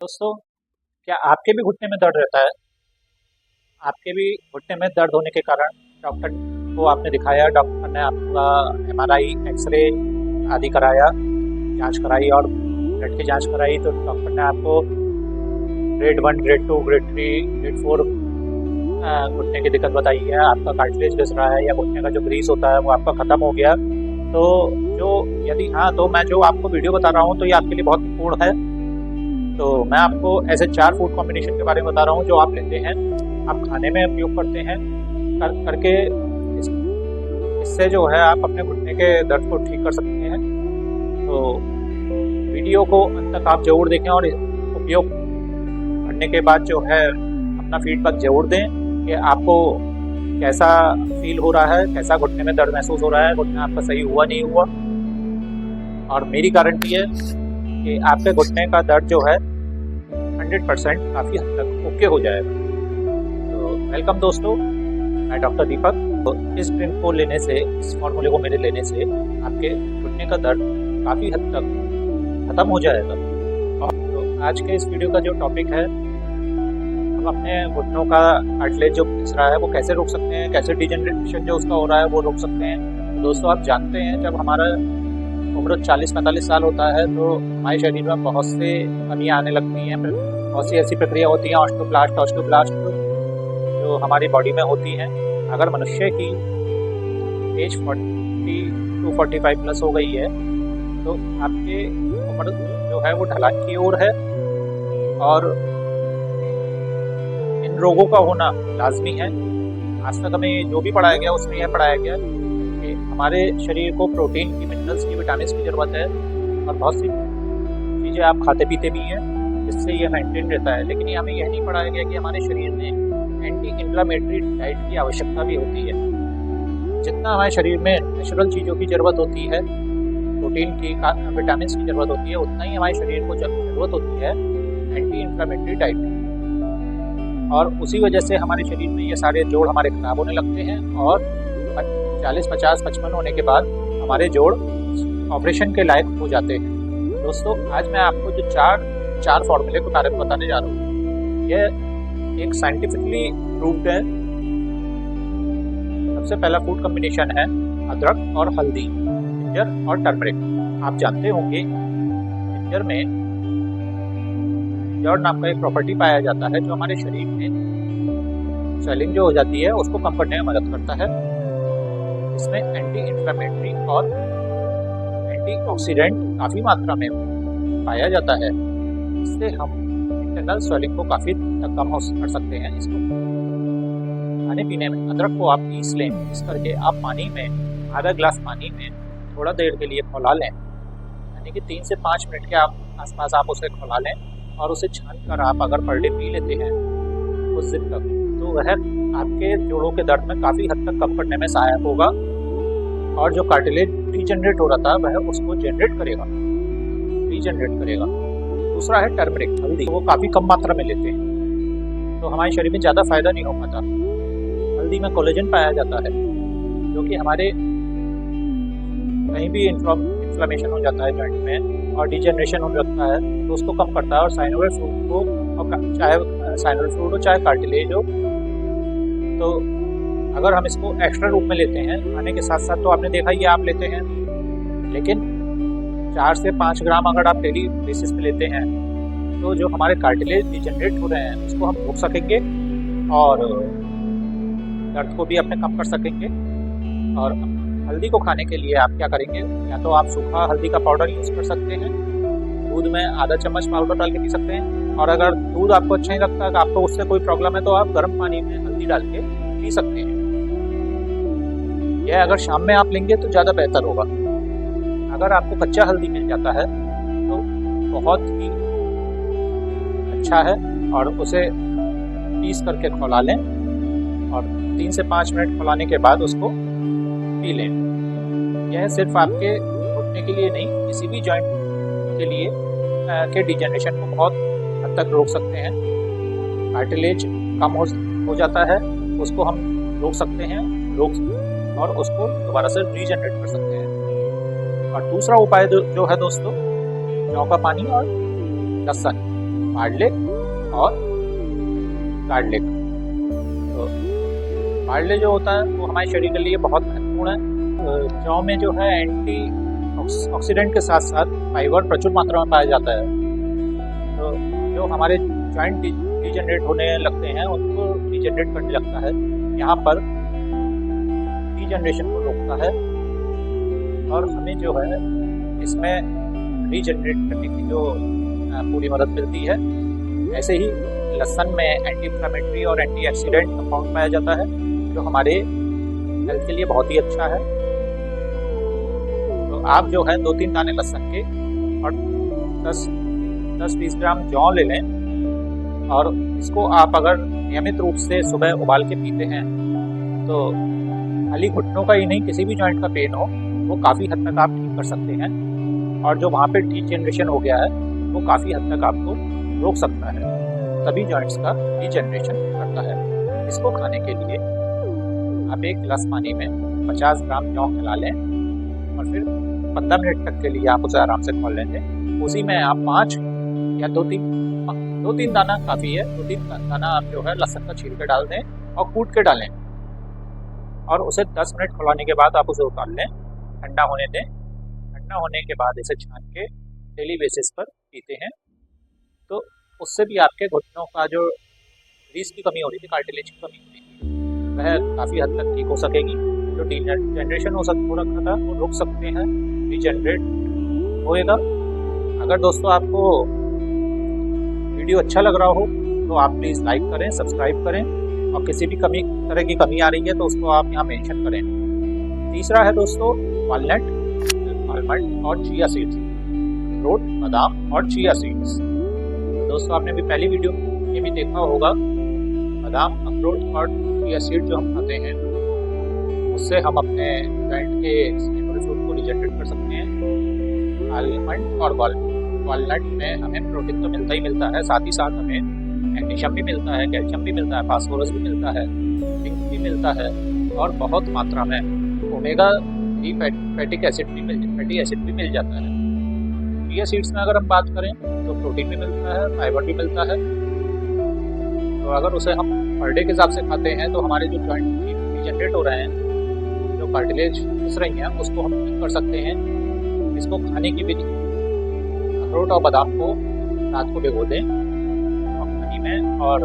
दोस्तों, क्या आपके भी घुटने में दर्द रहता है? आपके भी घुटने में दर्द होने के कारण डॉक्टर को आपने दिखाया, डॉक्टर ने आपका एमआरआई, एक्सरे आदि कराया, जांच कराई और ब्लड की जांच कराई, तो डॉक्टर ने आपको ग्रेड 1, ग्रेड 2, ग्रेड 3, ग्रेड 4 घुटने की दिक्कत बताई है। आपका कार्टिलेज घिस रहा है या घुटने का जो ग्रीस होता है वो आपका ख़त्म हो गया। तो जो यदि हाँ, तो मैं जो आपको वीडियो बता रहा हूँ तो ये आपके लिए बहुत महत्वपूर्ण है। तो मैं आपको ऐसे 4 फूड कॉम्बिनेशन के बारे में बता रहा हूँ जो आप लेते हैं, आप खाने में उपयोग करते हैं, करके इससे जो है आप अपने घुटने के दर्द को ठीक कर सकते हैं। तो वीडियो को अंत तक आप ज़रूर देखें और उपयोग करने के बाद जो है अपना फीडबैक ज़रूर दें कि आपको कैसा फील हो रहा है, कैसा घुटने में दर्द महसूस हो रहा है, घुटना आपका सही हुआ नहीं हुआ। और मेरी गारंटी है कि आपके घुटने का दर्द जो है 100% काफ़ी हद तक ओके हो जाएगा। तो वेलकम दोस्तों, मैं डॉक्टर दीपक। तो इस ड्रिंक को लेने से, इस फॉर्मूले को मेरे लेने से आपके घुटने का दर्द काफ़ी हद तक ख़त्म हो जाएगा। और तो आज के इस वीडियो का जो टॉपिक है, हम अपने घुटनों का कार्टिलेज जो घिस रहा है वो कैसे रोक सकते हैं, कैसे डिजेनरेशन जो उसका हो रहा है वो रोक सकते हैं। तो दोस्तों, आप जानते हैं जब हमारा उम्र 40-45 साल होता है तो हमारे शरीर में बहुत से कमियाँ आने लगती हैं, बहुत सी ऐसी प्रक्रिया होती हैं, ऑस्टियोब्लास्ट जो हमारी बॉडी में होती हैं। अगर मनुष्य की एज 40 to 45 प्लस हो गई है तो आपके उम्र जो है वो ढलान की ओर है, और इन रोगों का होना लाजमी है। आज तक हमें जो भी पढ़ाया गया उसमें यह पढ़ाया गया कि हमारे शरीर को प्रोटीन की, मिनरल्स की, विटामिन की ज़रूरत है, और बहुत सी चीज़ें आप खाते पीते भी हैं जिससे ये मेंटेन रहता है। लेकिन हमें यह नहीं पढ़ाया गया कि हमारे शरीर में एंटी इन्फ्लेमेटरी डाइट की आवश्यकता भी होती है। जितना हमारे शरीर में नेचुरल चीज़ों की ज़रूरत होती है, प्रोटीन की, विटामिन की ज़रूरत होती है, उतना ही हमारे शरीर को ज़रूरत होती है एंटी इन्फ्लेमेटरी डाइट की। और उसी वजह से हमारे शरीर में ये सारे जोड़ हमारे ख़राब होने लगते हैं, और 40, 50, 55 होने के बाद हमारे जोड़ ऑपरेशन के लायक हो जाते हैं। दोस्तों, आज मैं आपको जो चार फॉर्मूले के बारे में बताने जा रहा हूँ, यह एक साइंटिफिकली प्रूव्ड है। सबसे पहला फूड कॉम्बिनेशन है अदरक और हल्दी, जिंजर और टर्मरिक। आप जानते होंगे जिंजर में जिंजर नाम का एक प्रॉपर्टी पाया जाता है जो हमारे शरीर में स्वेलिंग जो हो जाती है उसको कम करने में मदद करता है। इसमें एंटी इन्फ्लेमेटरी और एंटीऑक्सीडेंट काफ़ी मात्रा में पाया जाता है। इससे हम इंटरनल स्वेलिंग को काफ़ी तक कम कर सकते हैं। इसको खाने पीने में अदरक को आप पीस लें, पीस करके आप पानी में, आधा ग्लास पानी में थोड़ा देर के लिए खौला लें, यानी कि 3 से 5 मिनट के आसपास आप उसे खौला लें, और उसे छान कर आप अगर पर डे पी लेते हैं कुछ दिन तक, तो वह आपके जोड़ों के दर्द में काफ़ी हद तक कम करने में सहायक होगा, और जो कार्टिलेज रीजनरेट हो रहा था वह उसको रीजनरेट करेगा। दूसरा है टर्मरिक, हल्दी। वो काफ़ी कम मात्रा में लेते हैं तो हमारे शरीर में ज़्यादा फायदा नहीं हो पाता। हल्दी में कोलेजन पाया जाता है जो कि हमारे कहीं भी इन्फ्लेमेशन हो जाता है जॉइंट में और डिजेनरेशन हो जाता है तो उसको कम करता है। और साइनोवियल फ्लूइड को, चाहे साइनोवियल फ्लूइड हो चाहे कार्टिलेज हो, तो अगर हम इसको एक्स्ट्रा रूप में लेते हैं खाने के साथ साथ, तो आपने देखा ही आप लेते हैं, लेकिन 4 से 5 ग्राम अगर आप डेली बेसिस पे लेते हैं तो जो हमारे कार्टिलेज डिजेनरेट हो रहे हैं उसको हम रोक सकेंगे, और दर्द को भी अपने कम कर सकेंगे। और हल्दी को खाने के लिए आप क्या करेंगे, या तो आप सूखा हल्दी का पाउडर यूज़ कर सकते हैं, दूध में आधा चम्मच पाउडर डाल के पी सकते हैं। और अगर दूध आपको अच्छा नहीं लगता, आपको उससे कोई प्रॉब्लम है, तो आप गर्म पानी में हल्दी डाल के पी सकते हैं। यह अगर शाम में आप लेंगे तो ज़्यादा बेहतर होगा। अगर आपको कच्चा हल्दी मिल जाता है तो बहुत ही अच्छा है, और उसे पीस करके खौला लें, और 3 से 5 मिनट खौलाने के बाद उसको पी लें। यह सिर्फ आपके घुटने के लिए नहीं, किसी भी जॉइंट के लिए के डिजेनरेशन को बहुत हद तक रोक सकते हैं। कार्टिलेज कम हो जाता है, उसको हम रोक सकते हैं, और उसको दोबारा से रीजनरेट कर सकते हैं। और दूसरा उपाय जो है दोस्तों, जौ का पानी और लहसुन। बार्ले और गार्लिक। तो बार्ले जो होता है वो हमारे शरीर के लिए बहुत महत्वपूर्ण है। जौ में जो है एंटी ऑक्सीडेंट के साथ साथ फाइबर प्रचुर मात्रा में पाया जाता है। तो जो हमारे जॉइंट डिजेनरेट होने लगते हैं उनको डिजेनरेट करने लगता है, यहाँ पर डिजेनरेशन को रोकता है और हमें जो है इसमें रीजनरेट करने की जो पूरी मदद मिलती है। ऐसे ही लहसुन में एंटी इंफ्लेमेटरी और एंटी ऑक्सीडेंट कंपाउंड पाया जाता है जो हमारे हेल्थ के लिए बहुत ही अच्छा है। तो आप जो है 2-3 दाने लहसुन के और 10-20 ग्राम जौ ले लें और इसको आप अगर नियमित रूप से सुबह उबाल के पीते हैं तो खाली घुटनों का ही नहीं, किसी भी जॉइंट का पेन हो वो काफ़ी हद तक आप ठीक कर सकते हैं और जो वहाँ पे डिजेनरेशन हो गया है वो काफ़ी हद तक आपको रोक सकता है, सभी जॉइंट्स का डिजेनरेशन करता है। इसको खाने के लिए आप एक गिलास पानी में 50 ग्राम जौ मिला लें और फिर 15 मिनट तक के लिए आप उसे आराम से खोल लेंगे। उसी में आप 5 या 2-3 दाना काफ़ी है, 2-3 दाना आप जो है लहसुन का छील के डाल दें और कूट के डालें और उसे 10 मिनट खौलाने के बाद आप उसे उतार लें, ठंडा होने दें। ठंडा होने के बाद इसे छान के डेली बेसिस पर पीते हैं तो उससे भी आपके घुटनों का जो ग्रीस की कमी हो रही थी, कार्टिलेज की कमी हो रही थी, वह काफ़ी हद तक ठीक हो सकेगी। जो डिजेनरेशन हो रखा था वो रुक सकते हैं, डिजेनरेट होएगा। अगर दोस्तों आपको वीडियो अच्छा लग रहा हो तो आप प्लीज़ लाइक करें, सब्सक्राइब करें और किसी भी तरह की कमी आ रही है तो उसको आप यहाँ मेंशन करें। तीसरा है दोस्तों वालनट, आलमंड और चिया सीड्स, अखरोट, बादाम और चिया सीड्स। दोस्तों आपने भी पहली वीडियो ये भी देखा होगा, बादाम, अखरोट और चिया सीड जो हम खाते हैं उससे हम अपने जॉइंट के फ्लूइड को डिजेनरेट कर सकते हैं। आलमंड और वालनट में हमें प्रोटीन तो मिलता ही मिलता है, साथ ही साथ हमें मैग्नीशियम भी मिलता है, कैल्शियम भी मिलता है, फास्फोरस भी मिलता है, जिंक भी मिलता है और बहुत मात्रा में ओमेगा 3 फैटी एसिड भी मिल जाता है। चिया सीड्स में अगर हम बात करें तो प्रोटीन भी मिलता है, फाइबर भी मिलता है। तो अगर उसे हम पर डे के हिसाब से खाते हैं तो हमारे जो जॉइंट डिजेनरेट हो रहे हैं, जो कार्टिलेज घिस रही हैं, उसको हम ठीक कर सकते हैं। इसको खाने की विधि, अखरोट और बादाम को रात को भिगो दें पानी में और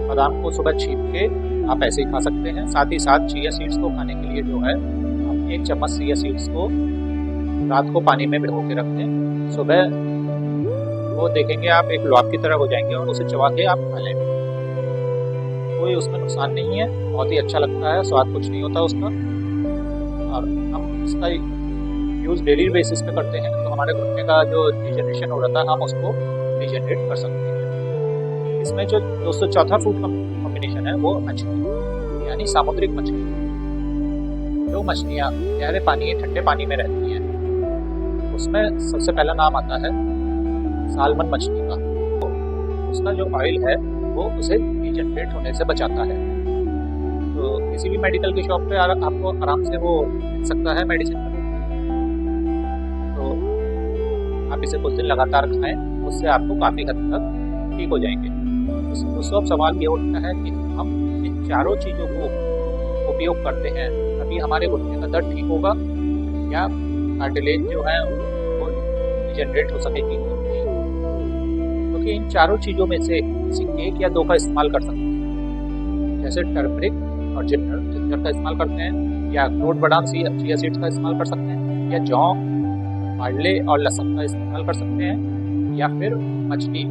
बादाम को सुबह छील के आप ऐसे ही खा सकते हैं। साथ ही साथ चिया सीड्स को खाने के लिए जो है आप 1 चम्मच चिया सीड्स को रात को पानी में भिगो के रख दें, सुबह वो देखेंगे आप एक लौंग की तरह हो जाएंगे और उसे चबा के आप खा लेंगे। कोई उसमें नुकसान नहीं है, बहुत ही अच्छा लगता है, स्वाद कुछ नहीं होता उसका और हम इसका यूज़ डेली बेसिस पे करते हैं तो हमारे घुटने का जो डिजेनरेशन हो रहा था हम उसको डिजेनरेट कर सकते हैं। इसमें जो दोस्तों चौथा फूड कॉम्बिनेशन है वो मछली, यानी सामुद्रिक मछली। जो मछलियाँ गहरे पानी, ठंडे पानी में रहती हैं उसमें सबसे पहला नाम आता है सालमन मछली का। तो उसका जो ऑयल है वो उसे डिजेनरेट होने से बचाता है। तो किसी भी मेडिकल की शॉप पे आपको आराम से वो मिल सकता है मेडिसिन का। तो आप इसे कुछ दिन लगातार खाएं, उससे आपको काफ़ी हद तक ठीक हो जाएंगे। दोस्तों अब सवाल ये उठता है कि हम इन चारों चीज़ों को उपयोग करते हैं तभी हमारे घुटने का दर्द ठीक होगा या कार्टिलेज जो है वो डिजेनरेट हो सकेगी। क्योंकि इन चारों चीज़ों में से किसी 1 या 2 का इस्तेमाल कर सकते हैं, जैसे टर्मरिक और जिंजर का इस्तेमाल करते हैं, या अखरोट, बादाम, चिया सीड्स का इस्तेमाल कर सकते हैं, या जौ, बार्ले और लहसुन का इस्तेमाल कर सकते हैं, या फिर मछली,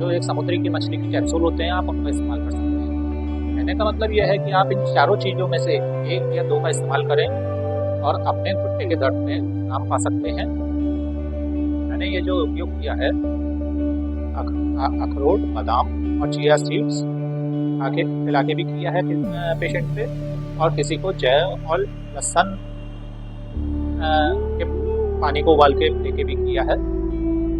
जो एक समुद्री की मछली के कैप्सूल होते हैं, आप उनका इस्तेमाल कर सकते हैं। कहने का मतलब यह है कि आप इन चारों चीज़ों में से 1 या 2 का इस्तेमाल करें और अपने घुटने के दर्द में काम पा सकते हैं। मैंने ये जो उपयोग किया है अखरोट, बादाम और चिया सीड्स आके खिला के भी किया है पेशेंट पे, और किसी को जौ और लहसुन के पानी को उबाल के लेके भी किया है।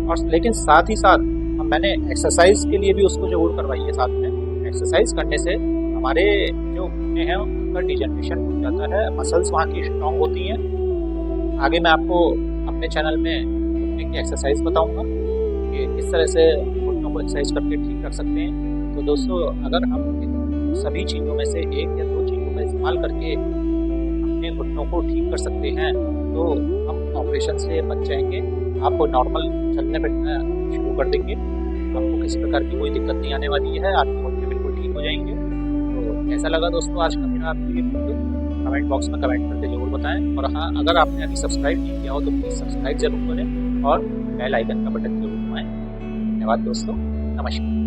और लेकिन साथ ही साथ मैंने एक्सरसाइज के लिए भी उसको जरूर करवाई है साथ में। एक्सरसाइज करने से हमारे जो घुटने हैं उनका डिजेनरेशन हो जाता है, मसल्स वहाँ की स्ट्रॉन्ग होती हैं। आगे मैं आपको अपने चैनल में घुटने की एक्सरसाइज बताऊंगा कि किस तरह से घुटनों को एक्सरसाइज करके ठीक कर सकते हैं। तो दोस्तों, अगर हम इन सभी चीज़ों में से एक या दो चीज़ों का इस्तेमाल करके अपने घुटनों को ठीक कर सकते हैं, तो हम ऑपरेशन से बच जाएंगे। आपको नॉर्मल चलने फिरना शुरू कर देंगे, आपको किसी प्रकार की कोई दिक्कत नहीं आने वाली है, आपके घुटने बिल्कुल ठीक हो जाएंगे। तो कैसा लगा दोस्तों आज का मेरा आपके लिए वीडियो, कमेंट बॉक्स में कमेंट करके जरूर बताएं। और हाँ, अगर आपने अभी सब्सक्राइब नहीं किया हो तो प्लीज़ सब्सक्राइब जरूर करें और बेल आइकन का बटन जरूर दबाएं। धन्यवाद दोस्तों, नमस्कार।